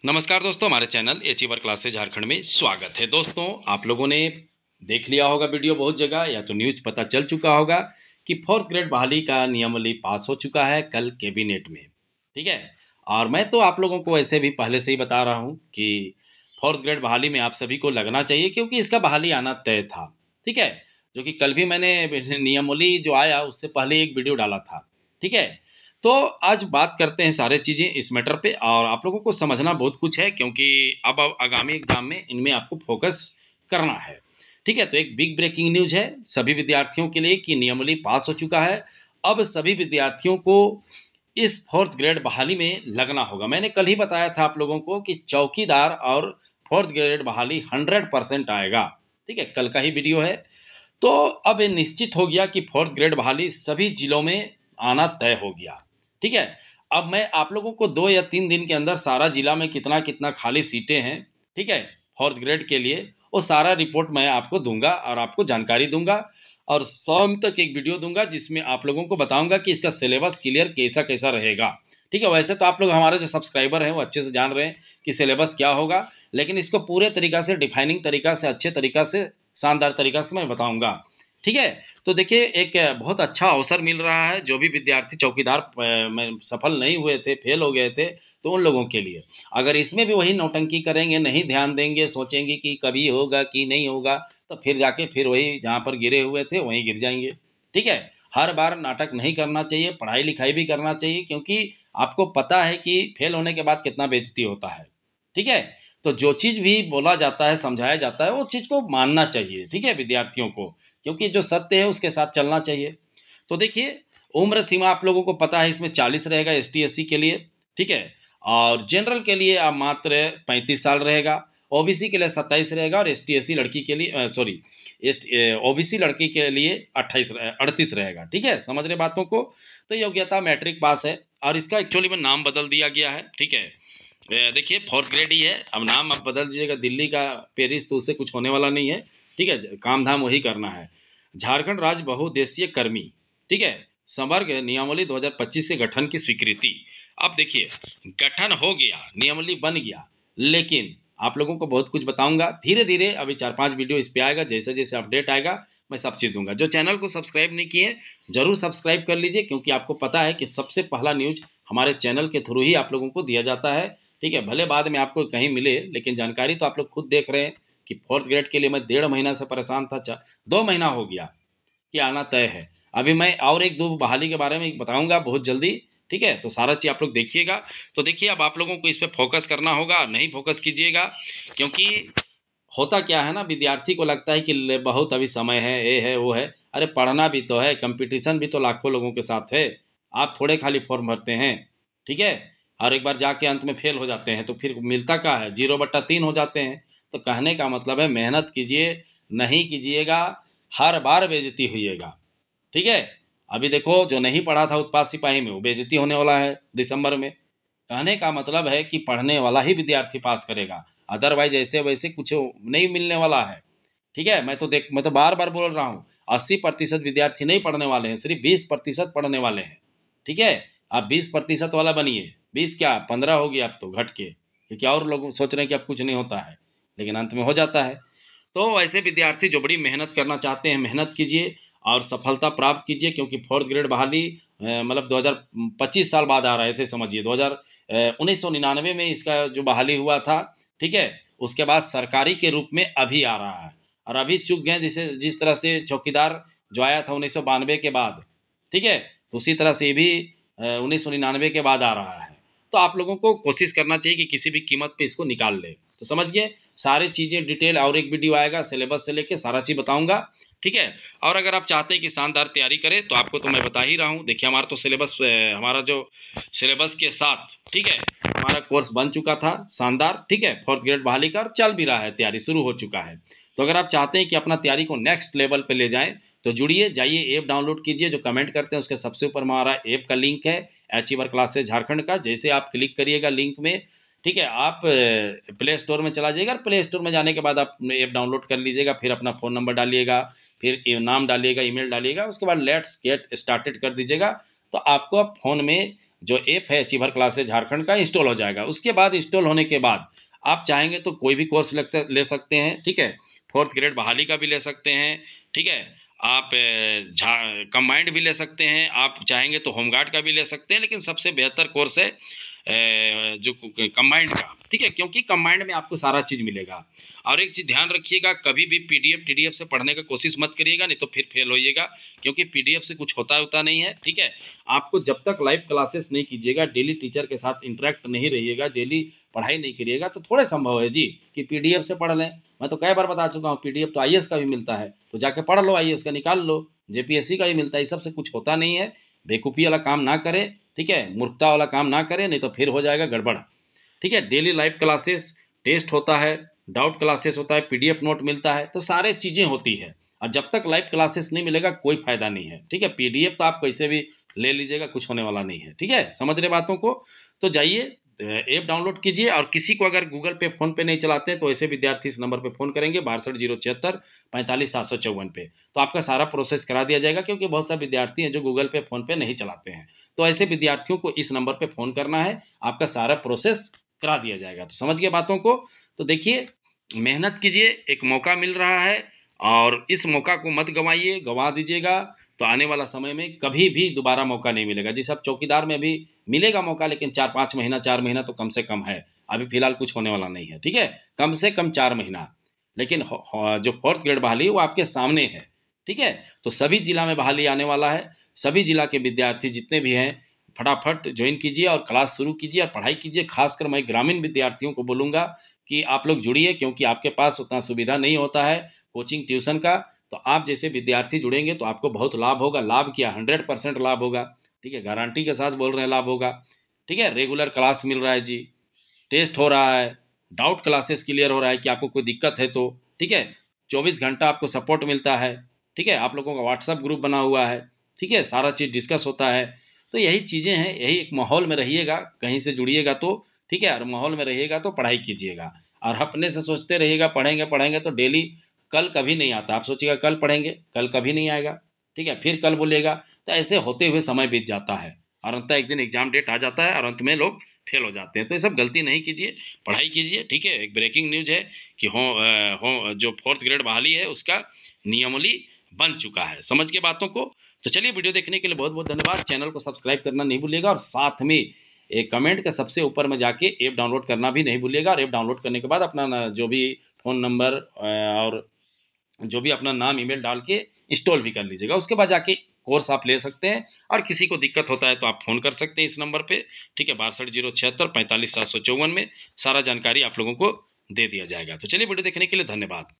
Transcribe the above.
नमस्कार दोस्तों, हमारे चैनल अचीवर क्लासेस झारखंड में स्वागत है। दोस्तों, आप लोगों ने देख लिया होगा वीडियो बहुत जगह या तो न्यूज़ पता चल चुका होगा कि फोर्थ ग्रेड बहाली का नियमावली पास हो चुका है कल कैबिनेट में। ठीक है। और मैं तो आप लोगों को ऐसे भी पहले से ही बता रहा हूँ कि फोर्थ ग्रेड बहाली में आप सभी को लगना चाहिए, क्योंकि इसका बहाली आना तय था। ठीक है। जो कि कल भी मैंने नियमावली जो आया उससे पहले एक वीडियो डाला था। ठीक है। तो आज बात करते हैं सारे चीज़ें इस मैटर पे, और आप लोगों को समझना बहुत कुछ है, क्योंकि अब आगामी एग्जाम में इनमें आपको फोकस करना है। ठीक है। तो एक बिग ब्रेकिंग न्यूज़ है सभी विद्यार्थियों के लिए कि नियमावली पास हो चुका है। अब सभी विद्यार्थियों को इस फोर्थ ग्रेड बहाली में लगना होगा। मैंने कल ही बताया था आप लोगों को कि चौकीदार और फोर्थ ग्रेड बहाली 100% आएगा। ठीक है, कल का ही वीडियो है। तो अब ये निश्चित हो गया कि फोर्थ ग्रेड बहाली सभी जिलों में आना तय हो गया। ठीक है। अब मैं आप लोगों को 2 या 3 दिन के अंदर सारा जिला में कितना कितना खाली सीटें हैं, ठीक है, फोर्थ ग्रेड के लिए, वो सारा रिपोर्ट मैं आपको दूंगा और आपको जानकारी दूंगा। और शाम तक एक वीडियो दूंगा जिसमें आप लोगों को बताऊंगा कि इसका सिलेबस क्लियर कैसा कैसा रहेगा। ठीक है। वैसे तो आप लोग हमारे जो सब्सक्राइबर हैं वो अच्छे से जान रहे हैं कि सिलेबस क्या होगा, लेकिन इसको पूरे तरीका से डिफाइनिंग तरीका से अच्छे तरीका से शानदार तरीका से मैं बताऊंगा। ठीक है। तो देखिए, एक बहुत अच्छा अवसर मिल रहा है जो भी विद्यार्थी चौकीदार में सफल नहीं हुए थे, फेल हो गए थे, तो उन लोगों के लिए अगर इसमें भी वही नौटंकी करेंगे, नहीं ध्यान देंगे, सोचेंगे कि कभी होगा कि नहीं होगा, तो फिर जाके फिर वही जहाँ पर गिरे हुए थे वहीं गिर जाएंगे। ठीक है। हर बार नाटक नहीं करना चाहिए, पढ़ाई लिखाई भी करना चाहिए, क्योंकि आपको पता है कि फेल होने के बाद कितना बेइज्जती होता है। ठीक है। तो जो चीज़ भी बोला जाता है, समझाया जाता है, वो चीज़ को मानना चाहिए। ठीक है, विद्यार्थियों को, क्योंकि जो सत्य है उसके साथ चलना चाहिए। तो देखिए, उम्र सीमा आप लोगों को पता है इसमें 40 रहेगा एसटी एससी के लिए। ठीक है। और जनरल के लिए आप मात्र 35 साल रहेगा, ओबीसी के लिए 27 रहेगा, और एसटी एससी लड़की के लिए सॉरी ओबीसी लड़की के लिए 38 रहेगा। ठीक है, समझ रहे बातों को। तो योग्यता मैट्रिक पास है, और इसका एक्चुअली में नाम बदल दिया गया है। ठीक है। देखिए, फोर्थ ग्रेड ही है, अब नाम अब बदल दीजिएगा, दिल्ली का पेरिस, तो उससे कुछ होने वाला नहीं है। ठीक है, काम धाम वही करना है। झारखंड राज्य बहुउद्देशीय कर्मी, ठीक है, संवर्ग नियमावली 2025 के गठन की स्वीकृति। अब देखिए, गठन हो गया, नियमावली बन गया, लेकिन आप लोगों को बहुत कुछ बताऊंगा धीरे धीरे। अभी 4-5 वीडियो इस पे आएगा, जैसे जैसे अपडेट आएगा मैं सब चीज़ दूंगा। जो चैनल को सब्सक्राइब नहीं किए जरूर सब्सक्राइब कर लीजिए, क्योंकि आपको पता है कि सबसे पहला न्यूज हमारे चैनल के थ्रू ही आप लोगों को दिया जाता है। ठीक है, भले बाद में आपको कहीं मिले, लेकिन जानकारी तो आप लोग खुद देख रहे हैं कि फोर्थ ग्रेड के लिए मैं 1.5 महीना से परेशान था, 2 महीना हो गया कि आना तय है। अभी मैं और 1-2 बहाली के बारे में बताऊंगा बहुत जल्दी। ठीक है, तो सारा चीज़ आप लोग देखिएगा। तो देखिए, अब आप लोगों को इस पर फोकस करना होगा, नहीं फोकस कीजिएगा, क्योंकि होता क्या है ना, विद्यार्थी को लगता है कि बहुत अभी समय है, ये है वो है। अरे पढ़ना भी तो है, कंपटीशन भी तो लाखों लोगों के साथ है। आप थोड़े खाली फॉर्म भरते हैं। ठीक है। और एक बार जाके अंत में फेल हो जाते हैं तो फिर मिलता क्या है, 0/3 हो जाते हैं। तो कहने का मतलब है, मेहनत कीजिए, नहीं कीजिएगा हर बार बेइज्जती होइएगा। ठीक है। अभी देखो, जो नहीं पढ़ा था उत्पाद सिपाही में, वो बेइज्जती होने वाला है दिसंबर में। कहने का मतलब है कि पढ़ने वाला ही विद्यार्थी पास करेगा, अदरवाइज ऐसे वैसे कुछ नहीं मिलने वाला है। ठीक है। मैं तो बार बार बोल रहा हूँ, 80% विद्यार्थी नहीं पढ़ने वाले हैं, सिर्फ 20% पढ़ने वाले हैं। ठीक है। आप 20% वाला बनिए, 20 क्या 15 हो गया अब तो घट के, क्योंकि और लोग सोच रहे हैं कि अब कुछ नहीं होता है, लेकिन अंत में हो जाता है। तो ऐसे विद्यार्थी जो बड़ी मेहनत करना चाहते हैं, मेहनत कीजिए और सफलता प्राप्त कीजिए, क्योंकि फोर्थ ग्रेड बहाली मतलब 2025 साल बाद आ रहे थे, समझिए 1999 में इसका जो बहाली हुआ था। ठीक है। उसके बाद सरकारी के रूप में अभी आ रहा है, और अभी चुक गए, जिसे जिस तरह से चौकीदार जो आया था 1992 के बाद। ठीक है। तो उसी तरह से ये भी 1999 के बाद आ रहा है। तो आप लोगों को कोशिश करना चाहिए कि किसी भी कीमत पे इसको निकाल ले। तो समझ गए सारी चीज़ें डिटेल, और एक वीडियो आएगा सिलेबस से लेके सारा चीज़ बताऊंगा। ठीक है। और अगर आप चाहते हैं कि शानदार तैयारी करें, तो आपको तो मैं बता ही रहा हूँ। देखिए, हमारा तो सिलेबस, हमारा जो सिलेबस के साथ, ठीक है, हमारा कोर्स बन चुका था शानदार। ठीक है, फोर्थ ग्रेड बहाली का, और चल भी रहा है, तैयारी शुरू हो चुका है। तो अगर आप चाहते हैं कि अपना तैयारी को नेक्स्ट लेवल पे ले जाएं, तो जुड़िए, जाइए ऐप डाउनलोड कीजिए। जो कमेंट करते हैं उसके सबसे ऊपर हमारा ऐप का लिंक है, अचीवर क्लासेस झारखंड का। जैसे आप क्लिक करिएगा लिंक में, ठीक है, आप प्ले स्टोर में चला जाइएगा, और प्ले स्टोर में जाने के बाद आप ऐप डाउनलोड कर लीजिएगा। फिर अपना फ़ोन नंबर डालिएगा, फिर नाम डालिएगा, ईमेल डालिएगा, उसके बाद लेट्स गेट स्टार्टेड कर दीजिएगा। तो आपको अब फ़ोन में जो ऐप है अचीवर क्लासेज झारखंड का इंस्टॉल हो जाएगा। उसके बाद इंस्टॉल होने के बाद आप चाहेंगे तो कोई भी कोर्स ले सकते हैं, ठीक है। 4th ग्रेड बहाली का भी ले सकते हैं, ठीक है। आप कंबाइंड भी ले सकते हैं, आप चाहेंगे तो होमगार्ड का भी ले सकते हैं, लेकिन सबसे बेहतर कोर्स है जो कंबाइंड का, ठीक है, क्योंकि कंबाइंड में आपको सारा चीज़ मिलेगा। और एक चीज़ ध्यान रखिएगा, कभी भी PDF TDF से पढ़ने का कोशिश मत करिएगा, नहीं तो फिर फेल होइएगा, क्योंकि PDF से कुछ होता नहीं है, ठीक है। आपको जब तक लाइव क्लासेस नहीं कीजिएगा, डेली टीचर के साथ इंटरेक्ट नहीं रहिएगा, डेली पढ़ाई नहीं करिएगा, तो थोड़े संभव है जी कि PDF से पढ़ लें। मैं तो कई बार बता चुका हूँ, PDF तो IAS का भी मिलता है, तो जाके पढ़ लो, IAS का निकाल लो, JPSC का भी मिलता है। इस सबसे कुछ होता नहीं है, बेवकूफ़ी वाला काम ना करें, ठीक है, मूर्खता वाला काम ना करें, नहीं तो फिर हो जाएगा गड़बड़, ठीक है। डेली लाइव क्लासेस, टेस्ट होता है, डाउट क्लासेस होता है, PDF नोट मिलता है, तो सारे चीज़ें होती है। और जब तक लाइव क्लासेस नहीं मिलेगा कोई फ़ायदा नहीं है, ठीक है। PDF तो आप कैसे भी ले लीजिएगा, कुछ होने वाला नहीं है, ठीक है। समझ रहे बातों को? तो जाइए ऐप डाउनलोड कीजिए। और किसी को अगर गूगल पे, फ़ोन पे नहीं चलाते हैं तो ऐसे विद्यार्थी इस नंबर पे फ़ोन करेंगे 62 076 45 754 पे, तो आपका सारा प्रोसेस करा दिया जाएगा, क्योंकि बहुत सारे विद्यार्थी हैं जो गूगल पे, फ़ोन पे नहीं चलाते हैं। तो ऐसे विद्यार्थियों को इस नंबर पे फ़ोन करना है, आपका सारा प्रोसेस करा दिया जाएगा। तो समझ गए बातों को? तो देखिए, मेहनत कीजिए, एक मौका मिल रहा है और इस मौका को मत गंवाइए। गंवा दीजिएगा तो आने वाला समय में कभी भी दोबारा मौका नहीं मिलेगा। जी सब चौकीदार में भी मिलेगा मौका, लेकिन 4-5 महीना, 4 महीना तो कम से कम है। अभी फिलहाल कुछ होने वाला नहीं है, ठीक है, कम से कम 4 महीना। लेकिन जो 4th ग्रेड बहाली है वो आपके सामने है, ठीक है। तो सभी जिला में बहाली आने वाला है। सभी जिला के विद्यार्थी जितने भी हैं, फटाफट ज्वाइन कीजिए और क्लास शुरू कीजिए और पढ़ाई कीजिए। खासकर मैं ग्रामीण विद्यार्थियों को बोलूँगा कि आप लोग जुड़िए, क्योंकि आपके पास उतना सुविधा नहीं होता है कोचिंग ट्यूशन का। तो आप जैसे विद्यार्थी जुड़ेंगे तो आपको बहुत लाभ होगा। लाभ क्या, 100% लाभ होगा, ठीक है, गारंटी के साथ बोल रहे हैं लाभ होगा, ठीक है। रेगुलर क्लास मिल रहा है जी, टेस्ट हो रहा है, डाउट क्लासेस क्लियर हो रहा है कि आपको कोई दिक्कत है तो, ठीक है। 24 घंटा आपको सपोर्ट मिलता है, ठीक है। आप लोगों का व्हाट्सअप ग्रुप बना हुआ है, ठीक है, सारा चीज़ डिस्कस होता है। तो यही चीज़ें हैं, यही एक माहौल में रहिएगा, कहीं से जुड़िएगा तो, ठीक है, और माहौल में रहिएगा तो पढ़ाई कीजिएगा। और अपने से सोचते रहिएगा पढ़ेंगे पढ़ेंगे तो डेली कल कभी नहीं आता। आप सोचिएगा कल पढ़ेंगे, कल कभी नहीं आएगा, ठीक है, फिर कल बोलिएगा, तो ऐसे होते हुए समय बीत जाता है और अंततः एक दिन एग्जाम डेट आ जाता है और अंत में लोग फेल हो जाते हैं। तो ये सब गलती नहीं कीजिए, पढ़ाई कीजिए, ठीक है। एक ब्रेकिंग न्यूज़ है कि जो 4th ग्रेड बहाली है उसका नियमावली बन चुका है। समझ के बातों को? तो चलिए, वीडियो देखने के लिए बहुत बहुत धन्यवाद। चैनल को सब्सक्राइब करना नहीं भूलिएगा और साथ में एक कमेंट के सबसे ऊपर में जाके ऐप डाउनलोड करना भी नहीं भूलिएगा। और ऐप डाउनलोड करने के बाद अपना जो भी फ़ोन नंबर और जो भी अपना नाम, ईमेल डाल के इंस्टॉल भी कर लीजिएगा। उसके बाद जाके कोर्स आप ले सकते हैं। और किसी को दिक्कत होता है तो आप फ़ोन कर सकते हैं इस नंबर पे, ठीक है, 62 076 45 754 में सारा जानकारी आप लोगों को दे दिया जाएगा। तो चलिए, वीडियो देखने के लिए धन्यवाद।